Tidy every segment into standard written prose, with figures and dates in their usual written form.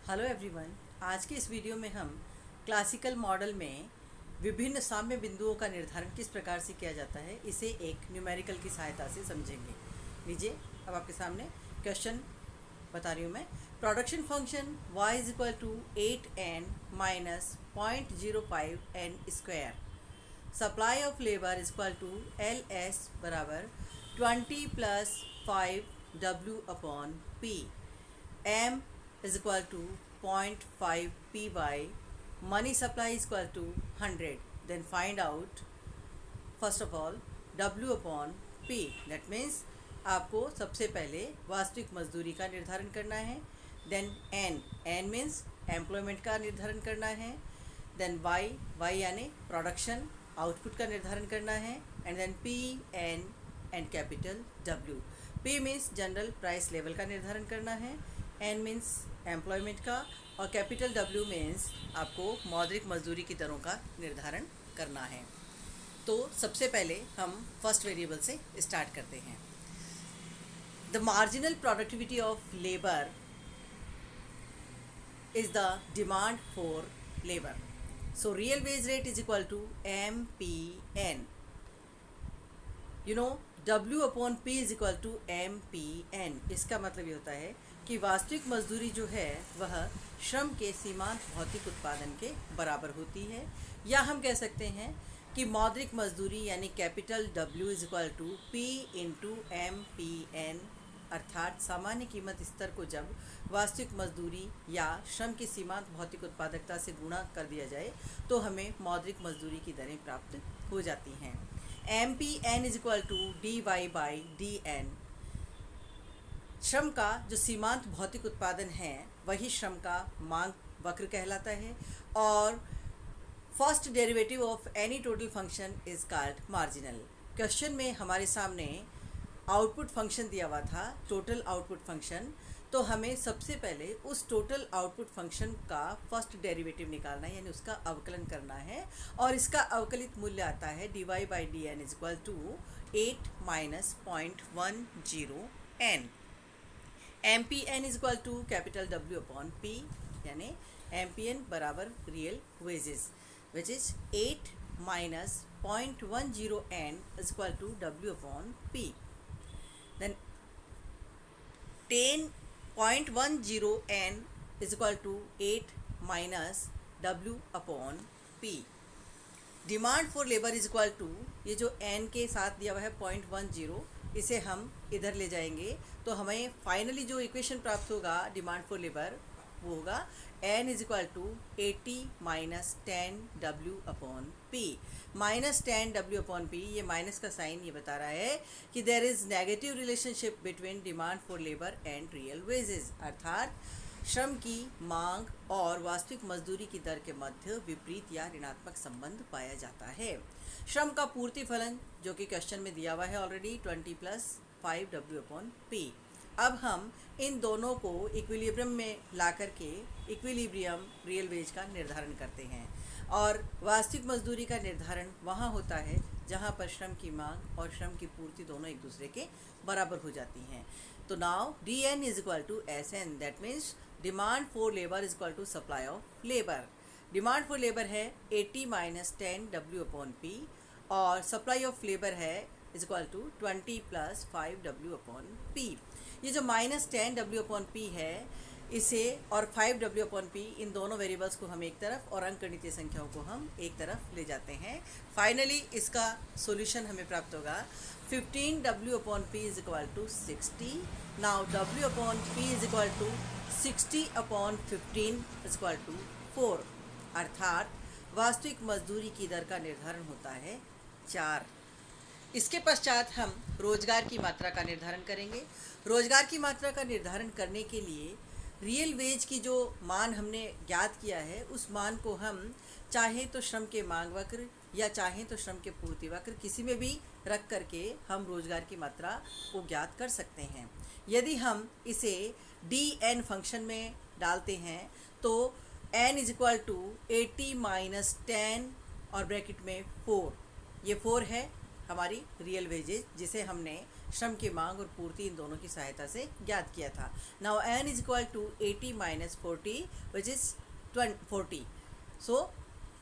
Hello everyone. आज के इस वीडियो में हम क्लासिकल मॉडल में विभिन्न साम्य बिंदुओं का निर्धारण किस प्रकार से किया जाता है इसे एक न्यूमेरिकल की सहायता से समझेंगे। लीजिए, अब आपके सामने क्वेश्चन बता रही हूँ मैं। Production function y is equal to 8n minus 0.05n square, supply of labour is equal to L S बराबर 20 plus 5w upon p, m is equal to 0.5 py, money supply is equal to 100. Then find out first of all w upon p. That means आपको सबसे पहले वास्तविक मजदूरी का निर्धारण करना है। देन n मीन्स एम्प्लॉयमेंट का निर्धारण करना है। देन y यानी प्रोडक्शन आउटपुट का निर्धारण करना है। And then p n and capital w। p means general price level का निर्धारण करना है, n मीन्स एम्प्लॉयमेंट का, और कैपिटल W मीन्स आपको मौद्रिक मजदूरी की दरों का निर्धारण करना है। तो सबसे पहले हम फर्स्ट वेरिएबल से स्टार्ट करते हैं। The marginal productivity of labour is the demand for labour, so real wage rate is equal to MPN। You know W upon P is equal to MPN। इसका मतलब ये होता है कि वास्तविक मजदूरी जो है वह श्रम के सीमांत भौतिक उत्पादन के बराबर होती है, या हम कह सकते हैं कि मौद्रिक मजदूरी यानी capital W is equal to P into MPN, अर्थात सामान्य कीमत स्तर को जब वास्तविक मजदूरी या श्रम की सीमांत भौतिक उत्पादकता से गुणा कर दिया जाए तो हमें मौद्रिक मजदूरी की दरें प्राप्त हो जाती हैं। MPN is equal to DY/DN। श्रम का जो सीमांत भौतिक उत्पादन है वही श्रम का मांग वक्र कहलाता है, और first derivative of any total function is called marginal. Question में हमारे सामने आउटपुट फंक्शन दिया हुआ था, टोटल आउटपुट फंक्शन। तो हमें सबसे पहले उस टोटल आउटपुट फंक्शन का फर्स्ट डेरिवेटिव निकालना है, यानी उसका अवकलन करना है, और इसका अवकलित मूल्य आता है dy/dn is equal to 8 minus 0.10n। MPN is equal to capital W upon P, यानी MPN बराबर real wages which is 8 minus 0.10n is equal to W upon P। Then 10.10n is equal to 8 minus W upon P। Demand for labour is equal to, ये जो n के साथ दिया हुआ है 0.10, इसे हम इधर ले जाएंगे तो हमें फाइनली जो इक्वेशन प्राप्त होगा डिमांड फॉर लेबर वो होगा n is equal to 80 minus 10W upon P। Minus 10W upon P, ये माइनस का साइन ये बता रहा है कि there is negative relationship between demand for labour and real wages, अर्थात श्रम की मांग और वास्तविक मजदूरी की दर के मध्य विपरीत या ऋणात्मक संबंध पाया जाता है। श्रम का पूर्ति फलन जो कि क्वेश्चन में दिया हुआ है already 20 plus 5W upon P। अब हम इन दोनों को इक्विलिब्रियम में ला करके इक्विलिब्रियम रियल वेज का निर्धारण करते हैं, और वास्तविक मजदूरी का निर्धारण वहाँ होता है जहाँ पर श्रम की मांग और श्रम की पूर्ति दोनों एक दूसरे के बराबर हो जाती हैं। तो now DN is equal to SN, that means demand for labour is equal to supply of labour. Demand for labour है 80 माइनस 10W अपॉन P, और सप्लाई ऑफ लेबर है is equal to 20 plus 5W upon P। ये जो minus 10W upon P है इसे और 5W upon P, इन दोनों variables को हम एक तरफ और अंकगणितीय संख्याओं को हम एक तरफ ले जाते हैं। फाइनली इसका सॉल्यूशन हमें प्राप्त होगा 15W upon P is equal to 60। Now W upon P is equal to 60 upon 15 is equal to 4, अर्थात वास्तविक मजदूरी की दर का निर्धारण होता है 4। इसके पश्चात हम रोजगार की मात्रा का निर्धारण करेंगे। रोजगार की मात्रा का निर्धारण करने के लिए रियल वेज की जो मान हमने ज्ञात किया है उस मान को हम चाहें तो श्रम के मांग वक्र या चाहें तो श्रम के पूर्ति वक्र किसी में भी रख करके हम रोजगार की मात्रा को ज्ञात कर सकते हैं। यदि हम इसे DN फंक्शन में डालते हैं तो n is equal to 80 minus 10 और ब्रैकेट में 4, ये 4 है हमारी रियल वेजेज जिसे हमने श्रम की मांग और पूर्ति इन दोनों की सहायता से ज्ञात किया था। Now n is equal to 80 minus 40 which is 40। So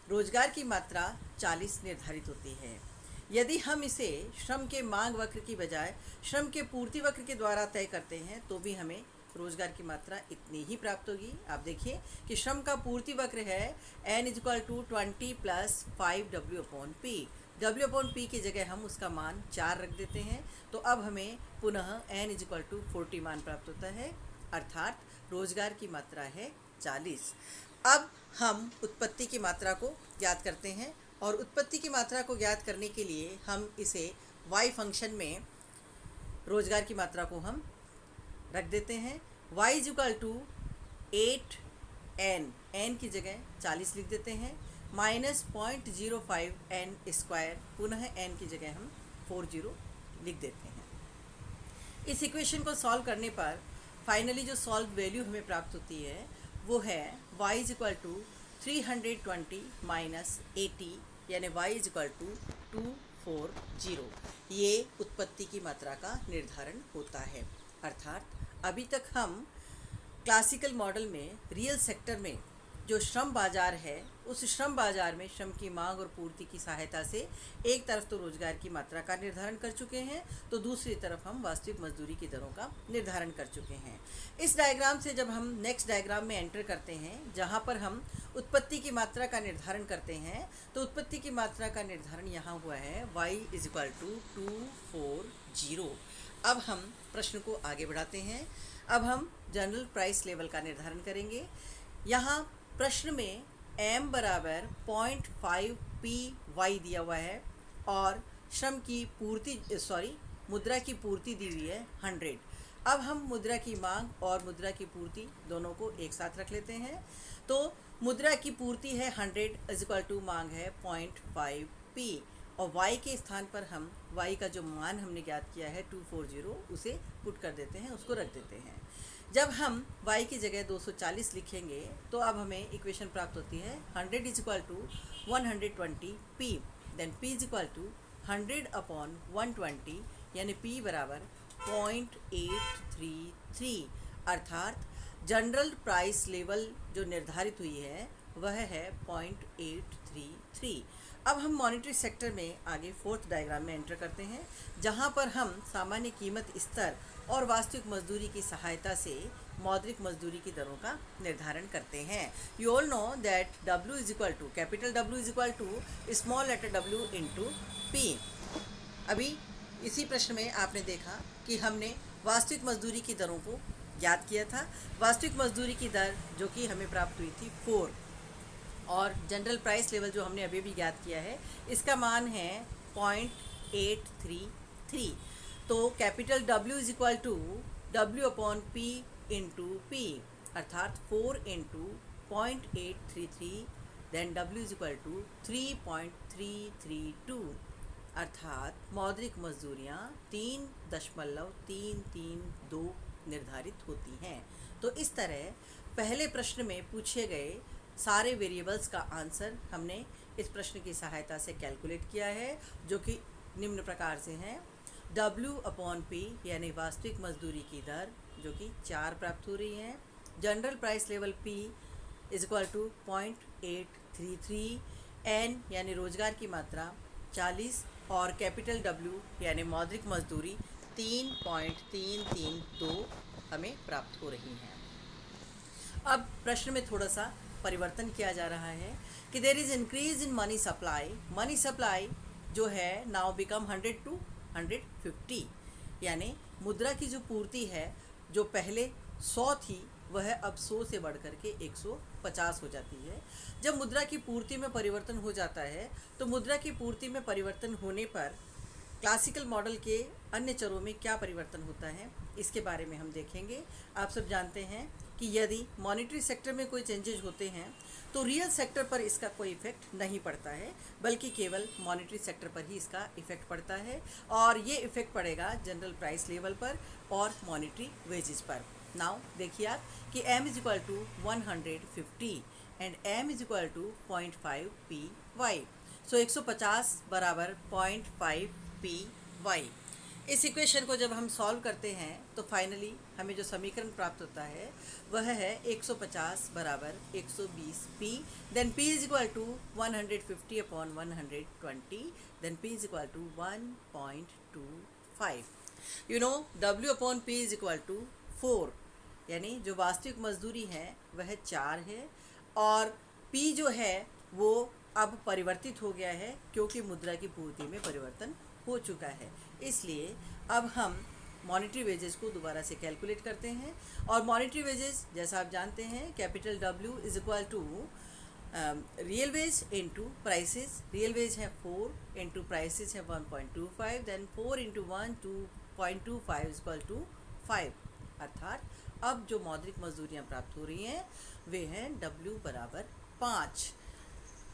रोजगार की मात्रा 40 निर्धारित होती है। यदि हम इसे श्रम के मांग वक्र की बजाय श्रम के पूर्ति वक्र के द्वारा तय करते हैं तो भी हमें रोजगार की मात्रा इतनी ही प्राप्त होगी। आप देखिए कि श्रम का पूर्ति वक्र है n is equal to 20 plus 5w upon P. w upon P की जगह हम उसका मान 4 रख देते हैं, तो अब हमें पुनः n इज इक्वल टू 40 मान प्राप्त होता है, अर्थात रोजगार की मात्रा है 40। अब हम उत्पत्ति की मात्रा को ज्ञात करते हैं और उत्पत्ति की मात्रा को ज्ञात करने के लिए हम इसे y फंक्शन में रोजगार की मात्रा को हम रख देते हैं। y is equal to 8n, n की जगह 40 लिख देते हैं, माइनस 0.05 n स्क्वायर, पुनः n की जगह हम 40 लिख देते हैं। इस इक्वेशन को सॉल्व करने पर फाइनली जो सॉल्व वैल्यू हमें प्राप्त होती है वो है y is equal to 320 minus 80, यानी y इज इक्वल टू 240। ये उत्पत्ति की मात्रा का निर्धारण होता है। अर्थात अभी तक हम क्लासिकल मॉडल में रियल सेक्टर में जो श्रम बाजार है, उस श्रम बाजार में श्रम की मांग और पूर्ति की सहायता से एक तरफ तो रोजगार की मात्रा का निर्धारण कर चुके हैं, तो दूसरी तरफ हम वास्तविक मजदूरी की दरों का निर्धारण कर चुके हैं। इस डायग्राम से जब हम नेक्स्ट डायग्राम में एंटर करते हैं, जहां पर हम उत्पत्ति की मात्रा का निर्धारण करते हैं, तो उत्पत्ति की मात्रा का निर्धारण यहाँ हुआ है y इज इक्वल टू 240। अब हम प्रश्न को आगे बढ़ाते हैं। अब हम जनरल प्राइस लेवल का निर्धारण करेंगे। यहाँ प्रश्न में m बराबर 0.5 py दिया हुआ है और श्रम की पूर्ति मुद्रा की पूर्ति दी हुई है 100। अब हम मुद्रा की मांग और मुद्रा की पूर्ति दोनों को एक साथ रख लेते हैं। तो मुद्रा की पूर्ति है 100 इज इक्वल टू मांग है 0.5 p, और y के स्थान पर हम y का जो मान हमने ज्ञात किया है 240 उसे पुट कर देते हैं, उसको रख देते हैं। जब हम y की जगह 240 लिखेंगे तो अब हमें इक्वेशन प्राप्त होती है 100 is equal to 120 p, then p is equal to 100 upon 120, यानी p बराबर 0.833। अर्थात जनरल प्राइस लेवल जो निर्धारित हुई है वह है 0.833। अब हम मॉनेटरी सेक्टर में आगे फोर्थ डायग्राम में एंटर करते हैं, जहां पर हम सामान्य कीमत स्तर और वास्तविक मजदूरी की सहायता से मौद्रिक मजदूरी की दरों का निर्धारण करते हैं। You all know that W is equal to capital W is equal to small letter w into P। अभी इसी प्रश्न में आपने देखा कि हमने वास्तविक मजदूरी की दरों को ज्ञात किया था। वास्तविक मजदूरी की दर जो कि हमें प्राप्त हुई थी 4, और जनरल प्राइस लेवल जो हमने अभी भी ज्ञात किया है इसका मान है 0.833। तो capital W is equal to W upon P into P, अर्थात 4 into 0.833, then W is equal to 3.332, अर्थात मौद्रिक मजदूरियाँ 3.332 निर्धारित होती हैं। तो इस तरह पहले प्रश्न में पूछे गए सारे वेरिएबल्स का आंसर हमने इस प्रश्न की सहायता से कैलकुलेट किया है, जो कि निम्न प्रकार से हैं। W अपॉन P यानी वास्तविक मजदूरी की दर जो कि 4 प्राप्त हो रही है, general price level P is equal to 0.833, N यानी रोजगार की मात्रा 40, और कैपिटल W यानी मौद्रिक मजदूरी 3.332 हमें प्राप्त हो रही हैं। अब प्रश्न में थोड़ा सा परिवर्तन किया जा रहा है कि there is increase in money supply जो है नाउ बिकम 100 to 150, यानी मुद्रा की जो पूर्ति है जो पहले 100 थी वह अब 100 से बढ़ करके 150 हो जाती है। जब मुद्रा की पूर्ति में परिवर्तन हो जाता है तो मुद्रा की पूर्ति में परिवर्तन होने पर क्लासिकल मॉडल के अन्य चरों में क्या परिवर्तन होता है इसके बारे में हम देखेंगे। आप सब जानते हैं कि यदि मॉनेटरी सेक्टर में कोई चेंजेज होते हैं तो रियल सेक्टर पर इसका कोई इफ़ेक्ट नहीं पड़ता है, बल्कि केवल मॉनेटरी सेक्टर पर ही इसका इफ़ेक्ट पड़ता है, और ये इफ़ेक्ट पड़ेगा जनरल प्राइस लेवल पर और मॉनेटरी वेजेस पर। नाउ देखिए आप कि m is equal to 150 and m is equal to 0.5 py। So 150 बराबर 0.5 py। इस इक्वेशन को जब हम सॉल्व करते हैं तो फाइनली हमें जो समीकरण प्राप्त होता है वह है 150 बराबर 120 P, then P is equal to 150 upon 120, then P is equal to 1.25। You know W upon P is equal to 4, यानी जो वास्तविक मजदूरी है वह 4 है और पी जो है वो अब परिवर्तित हो गया है क्योंकि मुद्रा की पूर्ति में परिवर्तन हो चुका है। इसलिए अब हम मॉनेटरी वेजेस को दोबारा से कैलकुलेट करते हैं और मॉनेटरी वेजेस जैसा आप जानते हैं capital W is equal to real wage into prices. Real wage है 4 इंटू प्राइसेस है 1.25, then 4 into 1.25 is equal to 5। अर्थात अब जो मौद्रिक मजदूरियाँ प्राप्त हो रही हैं वे हैं डब्ल्यू बराबर 5।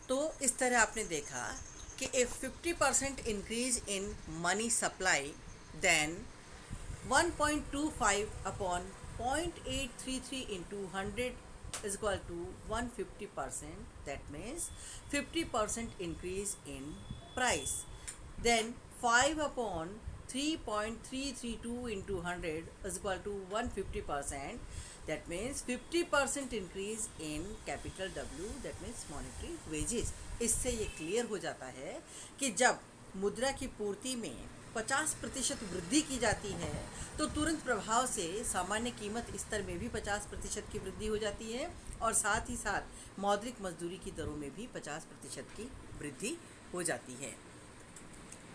तो इस तरह आपने देखा कि if 50% increase in money supply, then 1.25 upon 0.833 into 100 is equal to 150%. That means 50% increase in price. Then 5 upon 3.332 into 100 is equal to 150%. That means 50% increase in capital W, that means monetary wages. इससे ये clear हो जाता है कि जब मुद्रा की पूर्ति में 50% वृद्धि की जाती है तो तुरंत प्रभाव से सामान्य कीमत स्तर में भी 50% की वृद्धि हो जाती है और साथ ही साथ मौद्रिक मजदूरी की दरों में भी 50% की वृद्धि हो जाती है।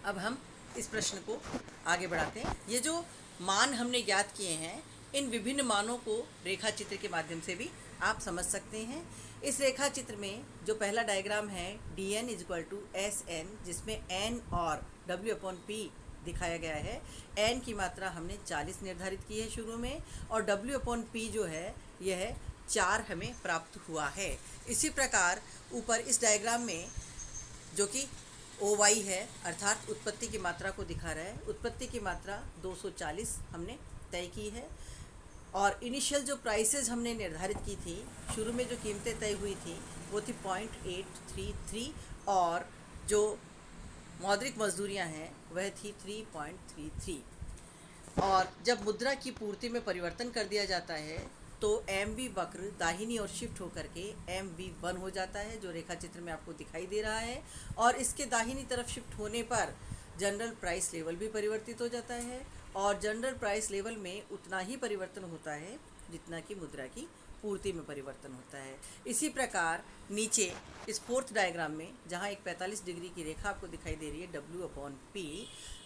अब हम इस प्रश्न को आगे बढ़ाते हैं। ये जो मान हमने ज्ञात किए हैं इन विभिन्न मानों को रेखा चित्र के माध्यम से भी आप समझ सकते हैं। इस रेखा चित्र में जो पहला डायग्राम है D N is equal to S N, जिसमें एन और डब्ल्यू अपॉन पी दिखाया गया है। एन की मात्रा हमने 40 निर्धारित की है शुरू में और डब्ल्यू अपॉन पी जो है यह 4 हमें प्राप्त हुआ है। इसी प्रकार ऊपर इस डायग्राम में जो कि ओ वाई है अर्थात उत्पत्ति की मात्रा को दिखा रहा है, उत्पत्ति की मात्रा 240 हमने तय की है और इनिशियल जो प्राइसेस हमने निर्धारित की थी, शुरू में जो कीमतें तय हुई थी वो थी 0.833 और जो मौद्रिक मजदूरियां हैं वह थी 3.33। और जब मुद्रा की पूर्ति में परिवर्तन कर दिया जाता है तो एम वी वक्र दाहिनी ओर शिफ्ट होकर के MV1 हो जाता है जो रेखा चित्र में आपको दिखाई दे रहा है और इसके दाहिनी तरफ शिफ्ट होने पर जनरल प्राइस लेवल भी परिवर्तित हो जाता है और जनरल प्राइस लेवल में उतना ही परिवर्तन होता है जितना कि मुद्रा की पूर्ति में परिवर्तन होता है। इसी प्रकार नीचे इस फोर्थ डायग्राम में जहाँ एक 45 डिग्री की रेखा आपको दिखाई दे रही है W अपॉन P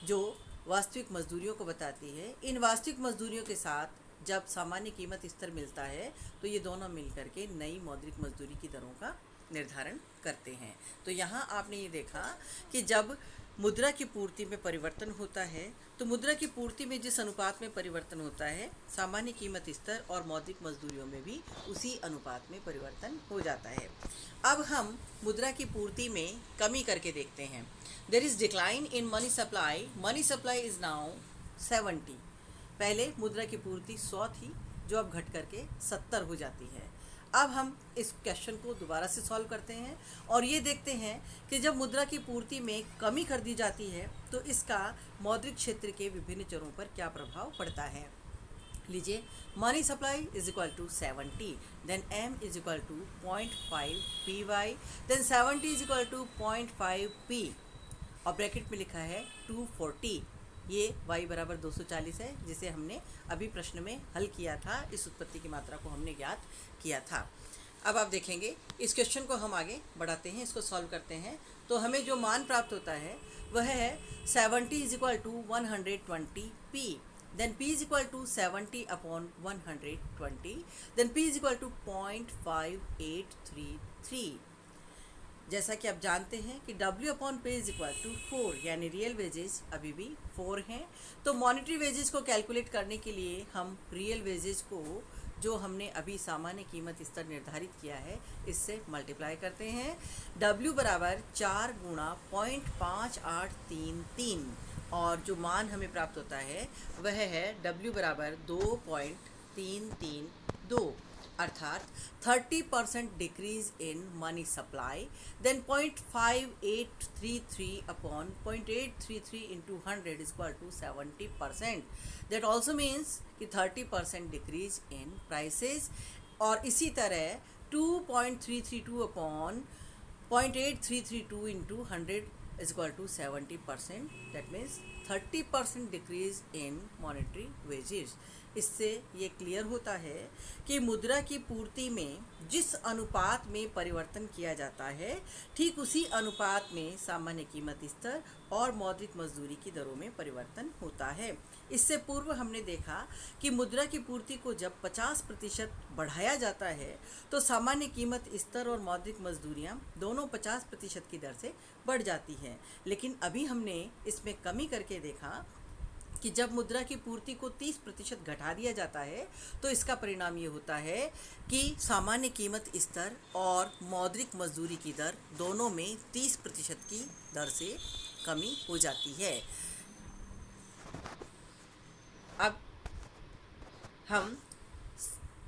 जो वास्तविक मजदूरियों को बताती है, इन वास्तविक मजदूरियों के साथ जब सामान्य कीमत स्तर मिलता है तो ये दोनों मिलकर के नई मौद्रिक मजदूरी की दरों का निर्धारण करते हैं। तो यहाँ आपने ये देखा कि जब मुद्रा की पूर्ति में परिवर्तन होता है तो मुद्रा की पूर्ति में जिस अनुपात में परिवर्तन होता है सामान्य कीमत स्तर और मौद्रिक मजदूरियों में भी उसी अनुपात में परिवर्तन हो जाता है। अब हम मुद्रा की पूर्ति में कमी करके देखते हैं। There is decline in money supply is now 70। पहले मुद्रा की पूर्ति 100 थी जो अब घट करके 70 हो जाती है। अब हम इस क्वेश्चन को दोबारा से सॉल्व करते हैं और ये देखते हैं कि जब मुद्रा की पूर्ति में कमी कर दी जाती है तो इसका मौद्रिक क्षेत्र के विभिन्न चरों पर क्या प्रभाव पड़ता है। लीजिए, money supply is equal to 70, then M is equal to 0.5 P Y, then 70 is equal to 0.5 P और ब्रैकेट में लिखा है 240। ये y बराबर 240 है जिसे हमने अभी प्रश्न में हल किया था, इस उत्पत्ति की मात्रा को हमने ज्ञात किया था। अब आप देखेंगे इस क्वेश्चन को हम आगे बढ़ाते हैं, इसको सॉल्व करते हैं तो हमें जो मान प्राप्त होता है वह है 70 is equal to 120 p, then p is equal to 70 upon 120, then p is equal to 0.5833। जैसा कि आप जानते हैं कि W upon P is equal to 4, यानी रियल वेजेस अभी भी 4 हैं। तो मॉनेटरी वेजेस को कैलकुलेट करने के लिए हम रियल वेजेस को जो हमने अभी सामान्य कीमत स्तर निर्धारित किया है इससे मल्टीप्लाई करते हैं। W बराबर 4 गुणा 0.5833 और जो मान हमें प्राप्त होता है वह है W बराबर 2.332। अर्थात 30% decrease in money supply, then 0.5833 upon 0.833 into 100 is equal to 70%. That also means कि 30% डिक्रीज इन प्राइसेस, और इसी तरह 2.332 upon 0.8332 into 100 is equal to 70%. That means 30% decrease in monetary wages. इससे ये क्लियर होता है कि मुद्रा की पूर्ति में जिस अनुपात में परिवर्तन किया जाता है, ठीक उसी अनुपात में सामान्य कीमत स्तर और मौद्रिक मजदूरी की दरों में परिवर्तन होता है. इससे पूर्व हमने देखा कि मुद्रा की पूर्ति को जब 50% बढ़ाया जाता है तो सामान्य कीमत स्तर और मौद्रिक मजदूरियां दोनों 50% की दर से बढ़ जाती हैं. लेकिन अभी हमने इसमें कमी करके देखा कि जब मुद्रा की पूर्ति को 30% घटा दिया जाता है तो इसका परिणाम ये होता है कि सामान्य कीमत स्तर और मौद्रिक मजदूरी की दर दोनों में 30% की दर से कमी हो जाती है. अब हम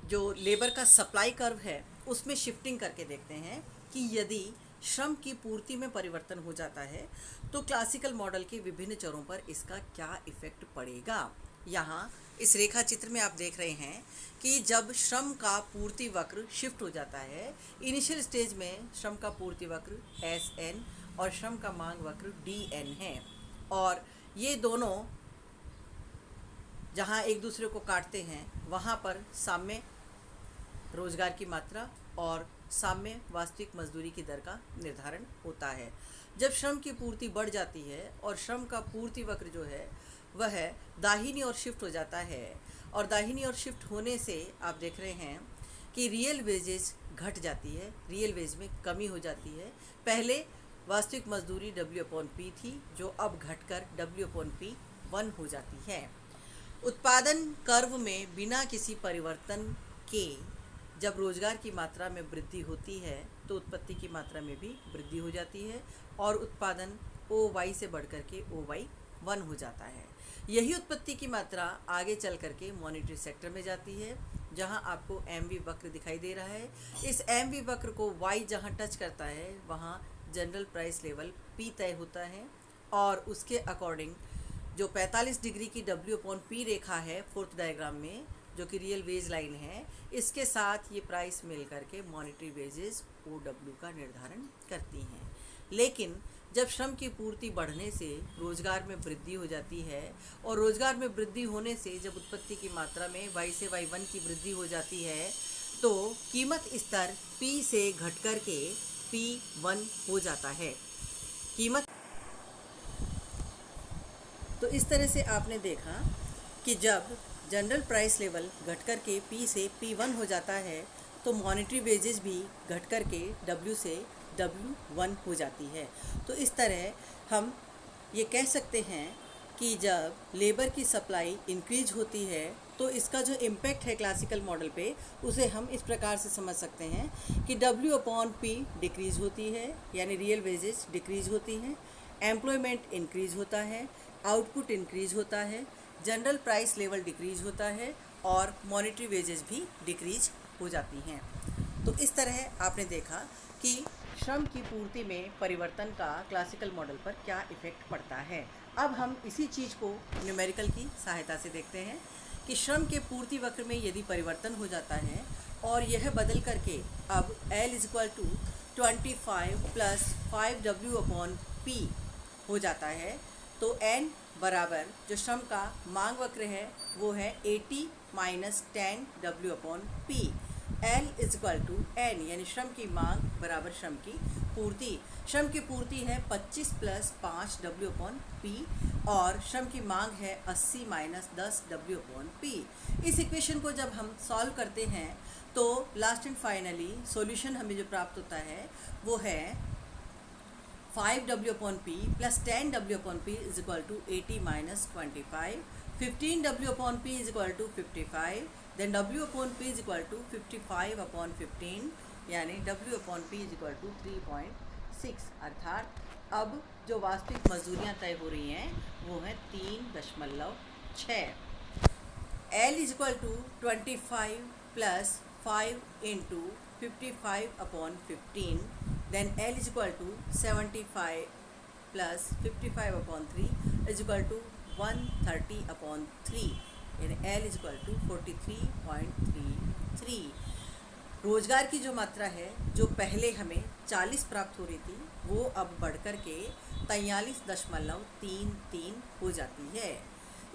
जो लेबर का सप्लाई कर्व है उसमें शिफ्टिंग करके देखते हैं कि यदि श्रम की पूर्ति में परिवर्तन हो जाता है तो क्लासिकल मॉडल के विभिन्न चरों पर इसका क्या इफ़ेक्ट पड़ेगा. यहाँ इस रेखा चित्र में आप देख रहे हैं कि जब श्रम का पूर्ति वक्र शिफ्ट हो जाता है, इनिशियल स्टेज में श्रम का पूर्ति वक्र SN और श्रम का मांग वक्र DN है, और ये दोनों जहाँ एक दूसरे को काटते हैं वहाँ पर साम्य रोजगार की मात्रा और साम्य वास्तविक मजदूरी की दर का निर्धारण होता है. जब श्रम की पूर्ति बढ़ जाती है और श्रम का पूर्ति वक्र जो है वह दाहिनी ओर शिफ्ट हो जाता है, और दाहिनी ओर शिफ्ट होने से आप देख रहे हैं कि रियल वेजेस घट जाती है, रियल वेज में कमी हो जाती है. पहले वास्तविक मजदूरी W/P थी जो अब घटकर W/P 1 हो जाती है. उत्पादन कर्व में बिना किसी परिवर्तन के जब रोजगार की मात्रा में वृद्धि होती है तो उत्पत्ति की मात्रा में भी वृद्धि हो जाती है और उत्पादन OY से बढ़कर के OY 1 हो जाता है. यही उत्पत्ति की मात्रा आगे चल करके मॉनेटरी सेक्टर में जाती है, जहां आपको MV वक्र दिखाई दे रहा है. इस MV वक्र को Y जहां टच करता है वहां जनरल प्राइस लेवल P तय होता है, और उसके अकॉर्डिंग जो 45 डिग्री की W/P रेखा है फोर्थ डायग्राम में, जो कि रियल वेज लाइन है, इसके साथ ये प्राइस मिल करके मॉनेटरी वेजेस OW का निर्धारण करती हैं. लेकिन जब श्रम की पूर्ति बढ़ने से रोजगार में वृद्धि हो जाती है, और रोजगार में वृद्धि होने से जब उत्पत्ति की मात्रा में Y से Y1 की वृद्धि हो जाती है तो कीमत स्तर P से घट कर के P1 हो जाता है. कीमत तो इस तरह से आपने देखा कि जब जनरल प्राइस लेवल घट कर के P से P1 हो जाता है तो मॉनेटरी वेजेस भी घट कर के W से W1 हो जाती है. तो इस तरह हम ये कह सकते हैं कि जब लेबर की सप्लाई इंक्रीज होती है तो इसका जो इम्पैक्ट है क्लासिकल मॉडल पे, उसे हम इस प्रकार से समझ सकते हैं कि W/P डिक्रीज होती है, यानी रियल वेजेस डिक्रीज होती हैं, एम्प्लॉयमेंट इंक्रीज होता है, आउटपुट इंक्रीज होता है, जनरल प्राइस लेवल डिक्रीज होता है, और मॉनेटरी वेजेस भी डिक्रीज हो जाती हैं. तो इस तरह आपने देखा कि श्रम की पूर्ति में परिवर्तन का क्लासिकल मॉडल पर क्या इफ़ेक्ट पड़ता है. अब हम इसी चीज़ को न्यूमेरिकल की सहायता से देखते हैं कि श्रम के पूर्ति वक्र में यदि परिवर्तन हो जाता है और यह बदल करके अब L = 25 + 5W/P हो जाता है, तो N बराबर जो श्रम का मांग वक्र है वो है 80 - 10 W/P. L = N, यानी श्रम की मांग बराबर श्रम की पूर्ति. श्रम की पूर्ति है 25 + 5 W/P, और श्रम की मांग है 80 - 10 W/P. इस इक्वेशन को जब हम सॉल्व करते हैं तो लास्ट एंड फाइनली सॉल्यूशन हमें जो प्राप्त होता है वो है 5W/P + 10W/P = 80 - 25, 15W/P = 55, then W/P = 55/15, यानी W/P = 3.6. अर्थात अब जो वास्तविक मजदूरियां तय हो रही हैं वो हैं 3.6. L = 25 + 5 into 55 upon 15, then L is equal to 75 plus 55 upon 3 is equal to 130 upon 3, यानी L is equal to 43.33। रोजगार की जो मात्रा है, जो पहले हमें 40 प्राप्त हो रही थी, वो अब बढ़कर के 43.33 हो जाती है।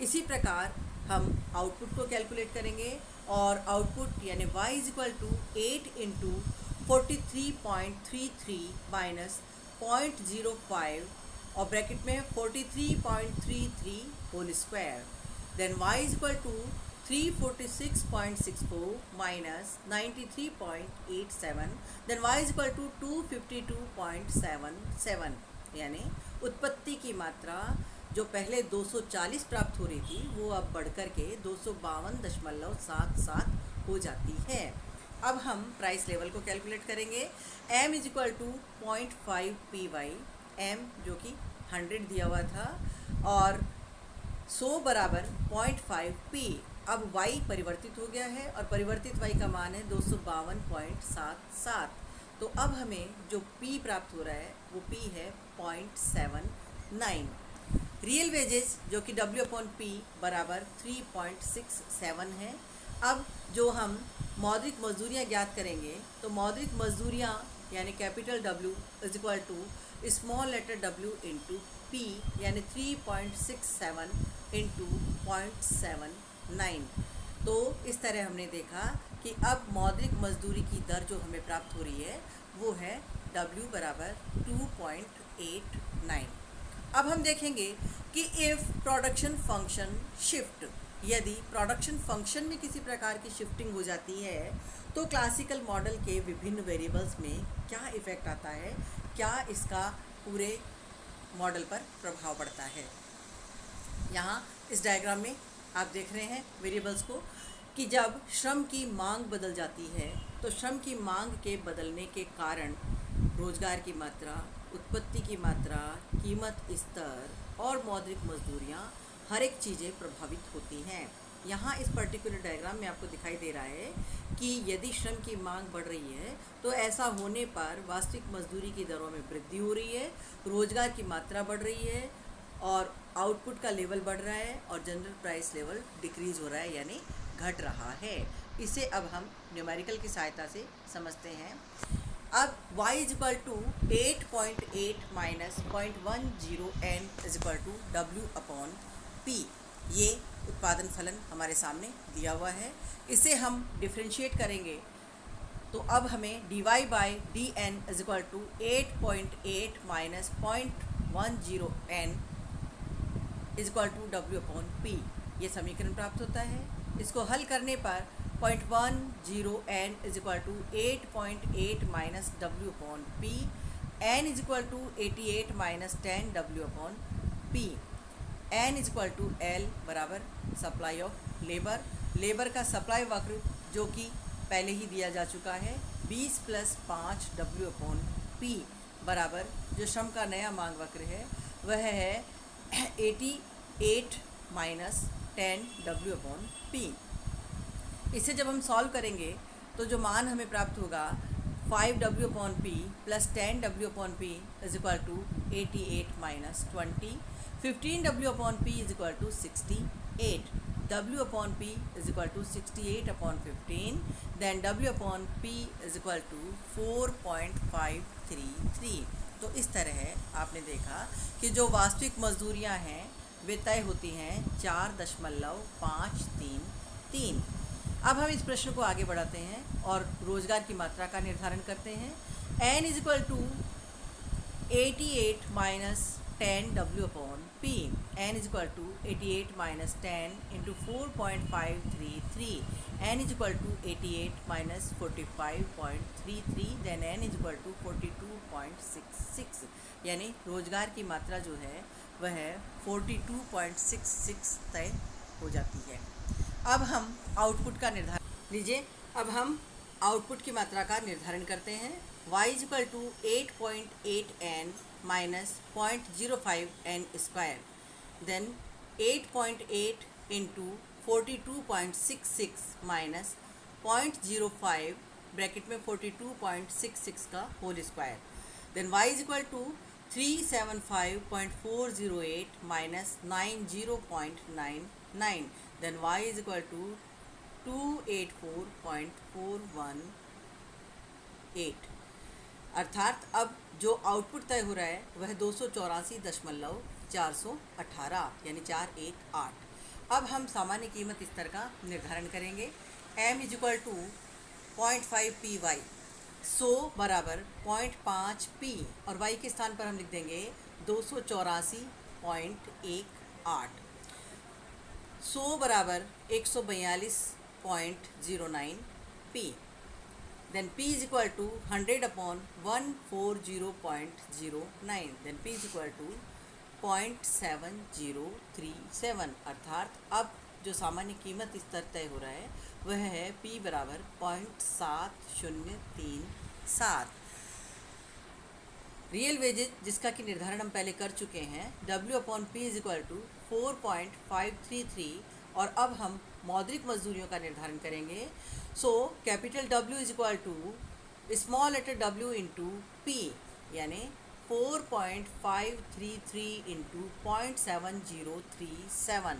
इसी प्रकार हम आउटपुट को कैलकुलेट करेंगे और आउटपुट यानी y is equal to 8 into 43.33 minus 0.05 और ब्रैकेट में 43.33 whole square, then y is equal to 346.64 minus 93.87, then y is equal to 252.77, यानी उत्पत्ति की मात्रा जो पहले 240 प्राप्त हो रही थी वो अब बढ़कर के 252.77 हो जाती है। अब हम प्राइस लेवल को कैलकुलेट करेंगे। m is equal to 0.5 py, m जो कि 100 दिया हुआ था और 100 बराबर 0.5 p। अब y परिवर्तित हो गया है और परिवर्तित y का मान है 252.77। तो अब हमें जो p प्राप्त हो रहा है वो p है 0.79। रियल वेजेस जो कि W अपॉन P बराबर 3.67 है। अब जो हम मौद्रिक मजदूरियाँ ज्ञात करेंगे तो मौद्रिक मजदूरियाँ यानी capital W is equal to small letter w into P यानी 3.67 इंटू 0.79। तो इस तरह हमने देखा कि अब मौद्रिक मजदूरी की दर जो हमें प्राप्त हो रही है वो है W बराबर 2.89। अब हम देखेंगे कि इफ़ प्रोडक्शन फंक्शन शिफ्ट, यदि प्रोडक्शन फंक्शन में किसी प्रकार की शिफ्टिंग हो जाती है तो क्लासिकल मॉडल के विभिन्न वेरिएबल्स में क्या इफ़ेक्ट आता है, क्या इसका पूरे मॉडल पर प्रभाव पड़ता है। यहाँ इस डायग्राम में आप देख रहे हैं वेरिएबल्स को कि जब श्रम की मांग बदल जाती है तो श्रम की मांग के बदलने के कारण रोजगार की मात्रा, उत्पत्ति की मात्रा, कीमत स्तर और मौद्रिक मजदूरियाँ हर एक चीज़ें प्रभावित होती हैं। यहाँ इस पर्टिकुलर डायग्राम में आपको दिखाई दे रहा है कि यदि श्रम की मांग बढ़ रही है तो ऐसा होने पर वास्तविक मजदूरी की दरों में वृद्धि हो रही है, रोजगार की मात्रा बढ़ रही है और आउटपुट का लेवल बढ़ रहा है और जनरल प्राइस लेवल डिक्रीज़ हो रहा है यानी घट रहा है। इसे अब हम न्यूमेरिकल की सहायता से समझते हैं। अब y is equal to 8.8 minus 0.10 n is equal to W upon P, ये उत्पादन फलन हमारे सामने दिया हुआ है। इसे हम डिफ्रेंशिएट करेंगे तो अब हमें dy by D N is equal to 8.8 minus 0.10 n is equal to W upon P, ये समीकरण प्राप्त होता है। इसको हल करने पर 0.10 n is equal to 8.8 minus W upon P, n is equal to 88 minus 10 W upon P, n is equal to L बराबर सप्लाई ऑफ लेबर, लेबर का सप्लाई वक्र जो कि पहले ही दिया जा चुका है 20 प्लस 5 W अपॉन P बराबर जो श्रम का नया मांग वक्र है वह है 88 माइनस 10 W अपॉन P। इसे जब हम सॉल्व करेंगे तो जो मान हमें प्राप्त होगा 5W upon P plus 10W upon P is equal to 88 minus 20, 15W upon P is equal to 68, W upon P is equal to 68 upon 15, then W upon P is equal to 4.533। तो इस तरह आपने देखा कि जो वास्तविक मजदूरियां हैं वे तय होती हैं 4.533। अब हम इस प्रश्न को आगे बढ़ाते हैं और रोजगार की मात्रा का निर्धारण करते हैं। n is equal to 88 minus 10 W upon P, n is equal to 88 minus 10 into 4.533, n is equal to 88 minus 45.33, then n is equal to 42.66, यानी रोजगार की मात्रा जो है वह 42.66 तय हो जाती है। अब हम आउटपुट का निर्धारण लीजिए। अब हम आउटपुट की मात्रा का निर्धारण करते हैं। y is equal to 8.8 n minus 0.05 n square, then 8.8 into 42.66 minus 0.05 bracket में 42.66 का whole square, then y is equal to 375.408 minus 90.99, then y is equal to 284.418। अर्थात अब जो आउटपुट तय हो रहा है वह 284.418 यानी 418। अब हम सामान्य कीमत स्तर का निर्धारण करेंगे। m is equal to 0.5 py, 100 बराबर 0.5 p और y के स्थान पर हम लिख देंगे 284.18। 100 बराबर 142.09 p, then p is equal to 100 upon 140.09, then p is equal to 0.7037। अर्थात अब जो सामान्य कीमत स्तर तय हो रहा है वह है p बराबर 0.7037। रियल वेजेज जिसका कि निर्धारण हम पहले कर चुके हैं, w upon p is equal to 4.533 और अब हम मौद्रिक मजदूरियों का निर्धारण करेंगे। So capital W is equal to small letter w into p यानी 4.533 into 0.7037,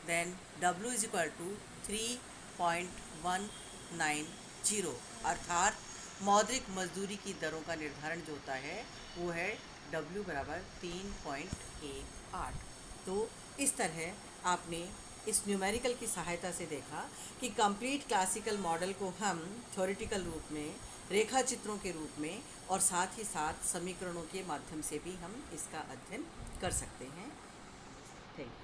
then w is equal to 3.190। अर्थात मौद्रिक मजदूरी की दरों का निर्धारण जो होता है वो है w बराबर 3.18। तो इस तरह आपने इस न्यूमेरिकल की सहायता से देखा कि कंप्लीट क्लासिकल मॉडल को हम थ्योरेटिकल रूप में, रेखा चित्रों के रूप में और साथ ही साथ समीकरणों के माध्यम से भी हम इसका अध्ययन कर सकते हैं। Thank you.